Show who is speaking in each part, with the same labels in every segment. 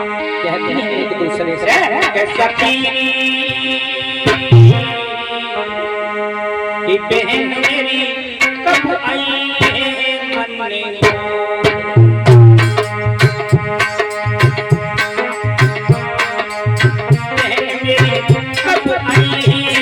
Speaker 1: कहती हैं एक दूसरे से सखी कि बहन मेरी कब आई है मन को, बहन मेरी कब आई है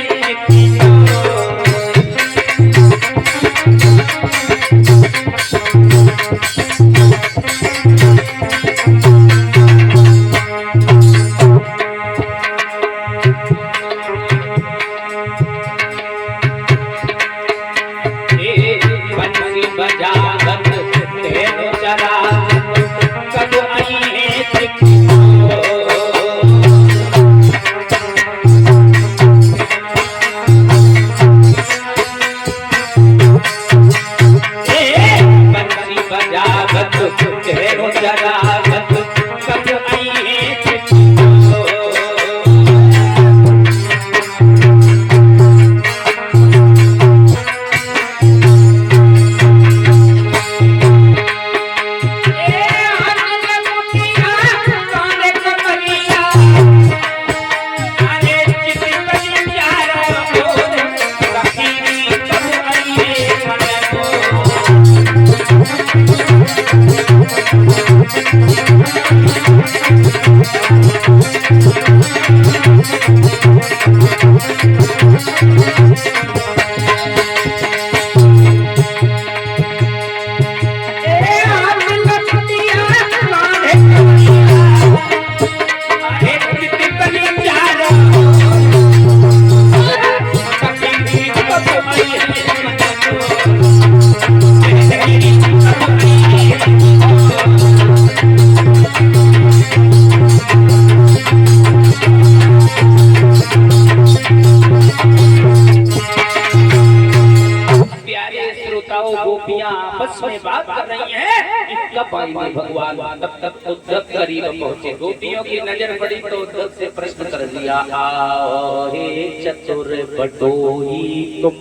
Speaker 1: भगवान। तब तक उद्धव करीब पहुंचे, गोपियों की नजर पड़ी तो उद्धव से प्रश्न कर दिया, आओ हे चतुर बटोही तुम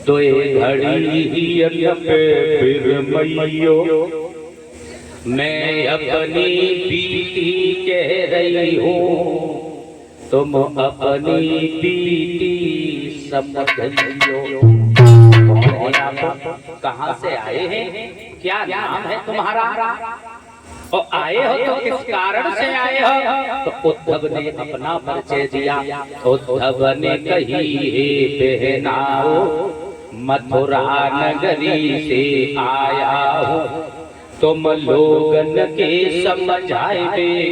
Speaker 1: दोए घड़ी पे फिर मैयो, मैं अपनी बीती कह रही हूँ तुम अपनी बीती समझियो। कहाँ से आए हैं, क्या नाम है तुम्हारा, और आए हो तो किस कारण से आए हो? तो उद्धव ने अपना परिचय दिया। उद्धव ने कही, हे बहनाओ मथुरा नगरी से आया हो, तुम लोगन के समझाए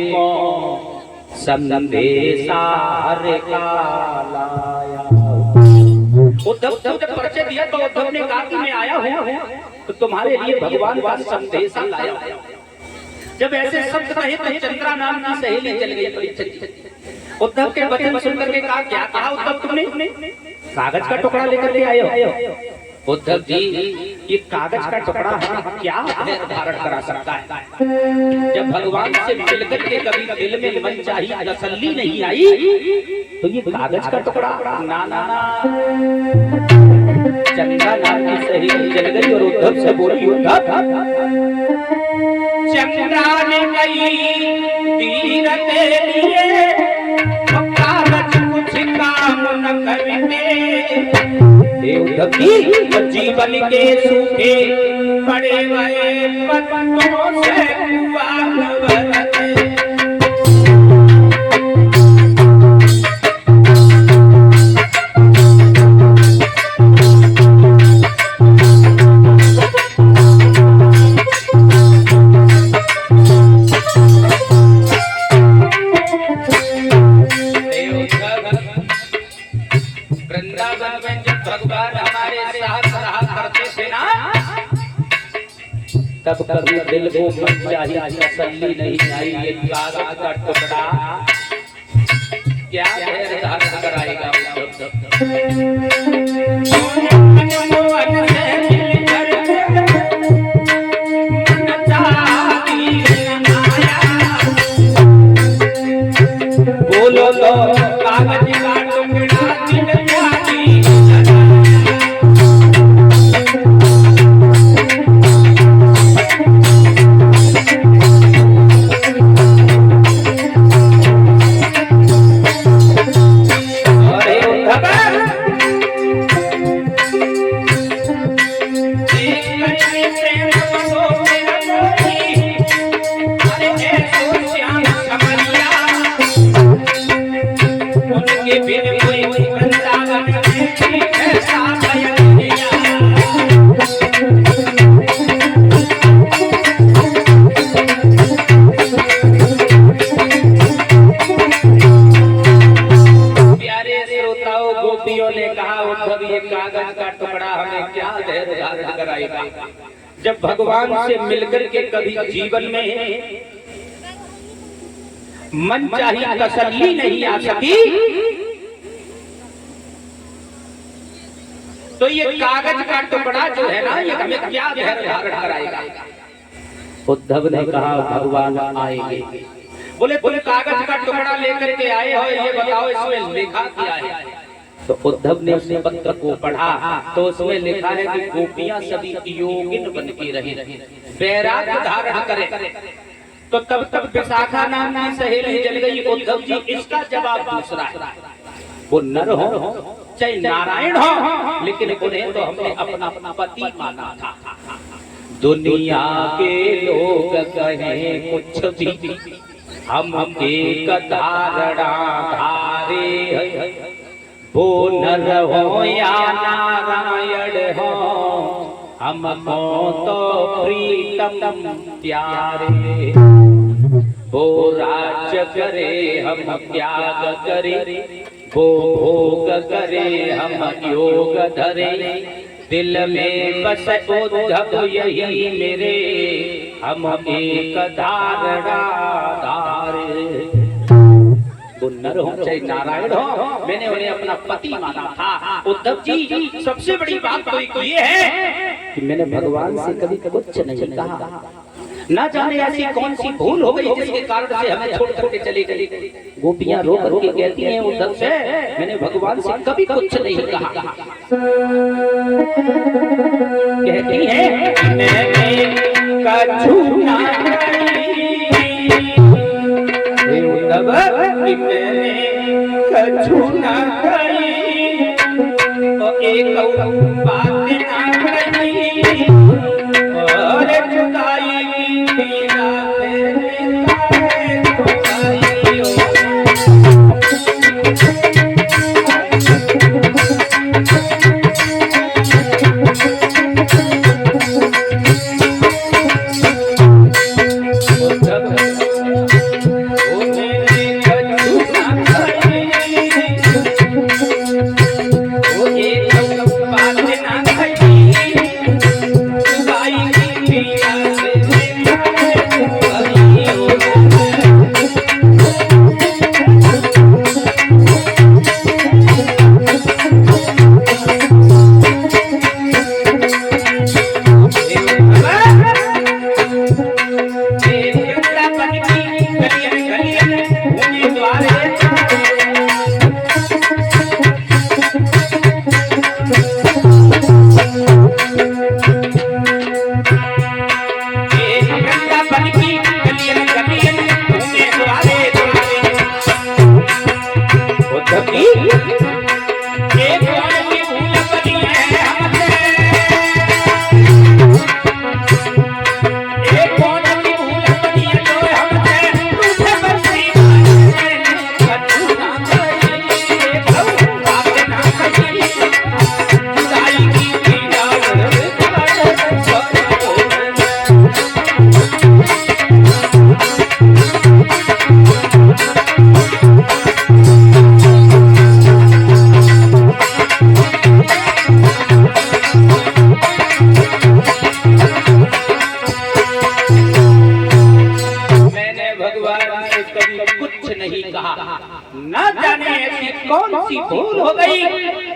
Speaker 1: को संदेशा लाया। उद्धव जब परिचय दिया तो उद्धव ने कहा कि मैं आया हूँ तो तुम्हारे लिए भगवान का संदेशा लाया। जब ऐसे शब्द कहे तो चंद्रा नाम की सहेली चल गई। उद्धव के वचन सुनकर के कहा, क्या कहा उद्धव तुमने? कागज का टुकड़ा लेकर के आए हो। उद्धव जी, ये कागज का टुकड़ा हमें क्या धारण करा सकता है? जब भगवान से मिलकर के कभी दिल में मन चाहिए तसल्ली नहीं आई तो ये कागज का टुकड़ा ना ना ना। चंद्रा नाम की सहेली चल गई और उद्धव से बोली, उद्धव चंद्रा ने कही तीर लिए कागज कुछ काम न करते, उद्धव जी जीवन के सूखे पड़े हुए पत्तों से तब कभी दिल को मन चाहिए तसल्ली नहीं आई। ये कागज का टुकड़ा क्या धारण कराएगा? बोलो तो कागज का टुकड़ा भगवान से मिलकर के कभी जीवन में मन चाही तसल्ली नहीं आ सकी, तो ये कागज का टुकड़ा जो है ना, ये हमें क्या धैर्य धारण कराएगा। उद्धव ने कहा भगवान आएंगे। बोले तुम कागज का टुकड़ा लेकर के आए हो, ये बताओ इसमें लिखा क्या है। तो उद्धव ने उस पत्र को पढ़ा, तो उसमें लिखा है कि गोपियां सभी योगिन बन के रहे, वैराग्य धारण करें। तो तब तक विशाखा नाम की सहेली जल गई। उद्धव जी इसका जवाब दूसरा है, वो नर हो चाहे नारायण हो, लेकिन उन्हें तो हमने अपना अपना पति माना था। दुनिया के लोग कहें कुछ भी, हम एक धारणा धारे, वो नर हो या नारायण हो, हमको तो प्रीतम प्यारे। वो राज्य करे हम त्याग करे, वो भोग करे हम योग धरे, दिल में बस उद्धव यही मेरे, हम एक धारणा धारे। वो नर हो चाहे नारायण हो, मैंने उन्हें अपना पति माना था। उद्धव जी सबसे बड़ी बात तो ये है कि मैंने भगवान से कभी कुछ नहीं कहा। ना जाने ऐसी कौन सी भूल हो गई जिसके कारण से हमें छोड़ करके चली गई। गोपियां रो करके कहती हैं उद्धव से, मैंने भगवान से कभी कुछ नहीं कहा। कहती है मैंने कछु ना उद्धव, मैंने कछु ना कही, और एक बात ना कही, और जुदाई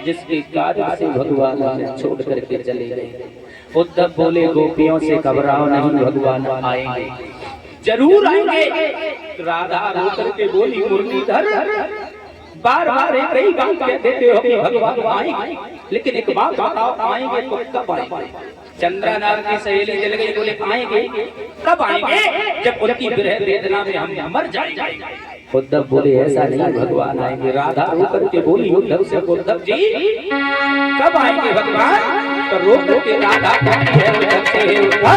Speaker 1: जिसके कार्य से भगवान हमें छोड़ करके चले गए। उद्धव बोले गोपियों से घबराओ नहीं, भगवान आएंगे, जरूर आएंगे। राधा रो करके बोली मुरलीधर, बार बार एक ही बात कह देते हो कि भगवान आएंगे, लेकिन एक बात बताओ, आएंगे तो कब आएंगे। चंद्रा नाम की सहेली जल गई। बोले आएंगे कब आएंगे, जब उनकी विरह वेदना में हम मर जाएंगे। उद्धव बोले ऐसा नहीं, भगवान आएंगे। राधा रो करके बोली उद्धव से, उद्धव जी कब आएंगे भगवान। तो रो करके राधा कहती है उद्धव से, उद्धव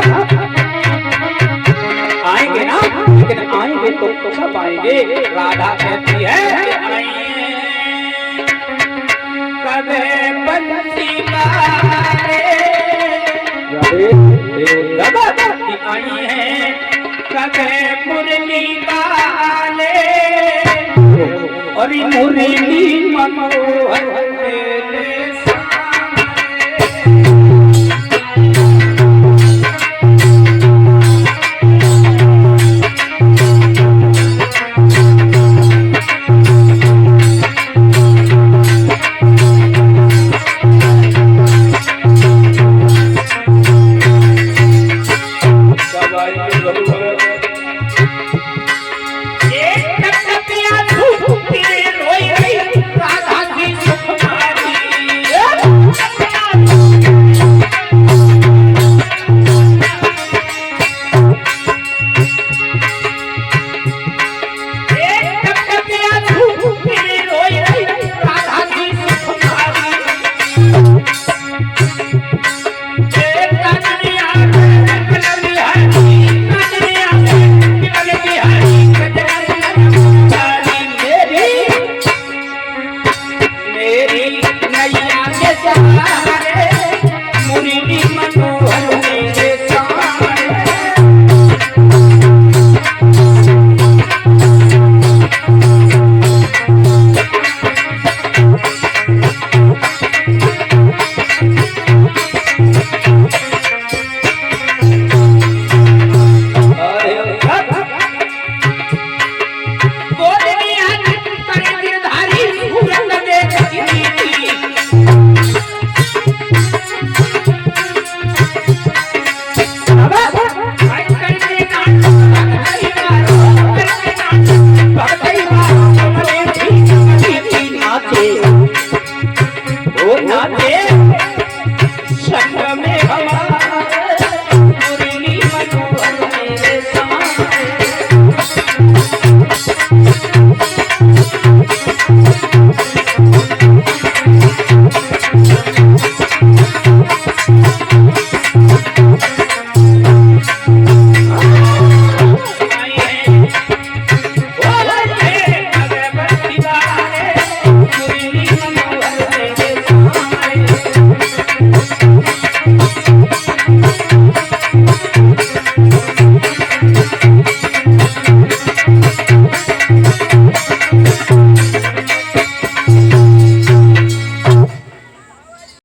Speaker 1: आएंगे ना, लेकिन आएंगे तो कब आएंगे। राधा कहती है कभी बंसी आई है, कभी मुरली वाले और मुरली मनोहर